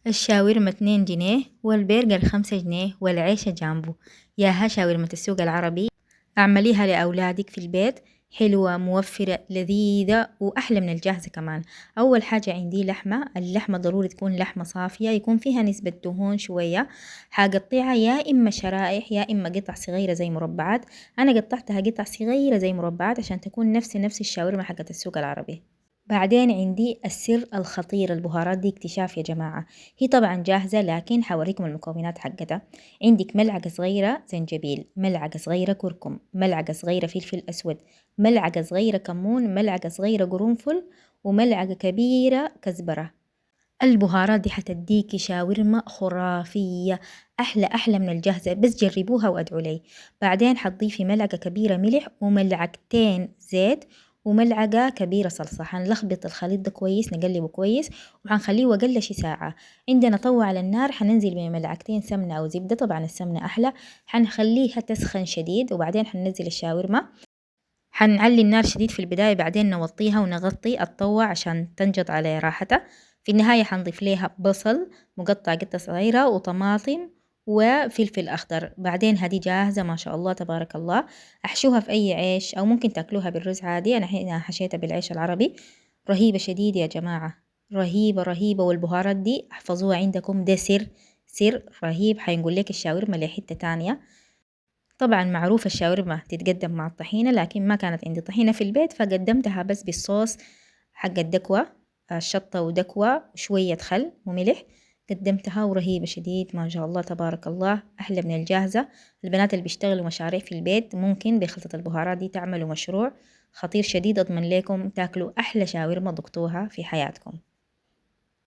الشاورما 2 جنيه والبرجر 5 جنيه والعيشة جامبو. ياها شاورمة السوق العربي، اعمليها لأولادك في البيت، حلوة موفرة لذيذة وأحلى من الجاهزة كمان. أول حاجة عندي لحمة، اللحمة ضروري تكون لحمة صافية يكون فيها نسبة دهون شوية. حقطعها يا إما شرائح يا إما قطع صغيرة زي مربعات. أنا قطعتها قطع صغيرة زي مربعات عشان تكون نفس الشاورما حقت السوق العربي. بعدين عندي السر الخطير، البهارات دي اكتشاف يا جماعة. هي طبعا جاهزة لكن حوريكم المكونات حقتها. عندك ملعقة صغيرة زنجبيل، ملعقة صغيرة كركم، ملعقة صغيرة فلفل أسود، ملعقة صغيرة كمون، ملعقة صغيرة قرنفل، وملعقة كبيرة كزبرة. البهارات دي حتديكي شاورما خرافية، أحلى من الجاهزة، بس جربوها وأدعوا لي. بعدين حتضيفي ملعقة كبيرة ملح وملعقتين زيت وملعقة كبيرة صلصة. حنلخبط الخليط ده كويس، نقلبه كويس وحنخليه أقل شي ساعة. عندنا طوة على النار، حننزل بملعقتين سمنة أو زبدة، طبعا السمنة أحلى. حنخليها تسخن شديد وبعدين حننزل الشاورما. حنعلي النار شديد في البداية، بعدين نوطيها ونغطي الطوة عشان تنجض على راحتها. في النهاية حنضيف ليها بصل مقطع قطع صغيرة وطماطم وفلفل أخضر. بعدين هدي جاهزة ما شاء الله تبارك الله. أحشوها في أي عيش أو ممكن تاكلوها بالرز عادي، أنا هنا حشيتها بالعيش العربي. رهيبة شديد يا جماعة، رهيبة. والبهارات دي احفظوها عندكم، ده سر رهيب، حينقول لك الشاورما لحتة تانية. طبعا معروف الشاورما تتقدم مع الطحينة، لكن ما كانت عندي طحينة في البيت فقدمتها بس بالصوص حق الدكوة، شطة ودكوة وشوية خل وملح. قدمتها ورهيبة شديد ما شاء الله تبارك الله، أحلى من الجاهزة. البنات اللي بيشتغلوا مشاريع في البيت ممكن بخلطة البهارات دي تعملوا مشروع خطير شديد، أضمن لكم تاكلوا أحلى شاورما ضقتوها في حياتكم.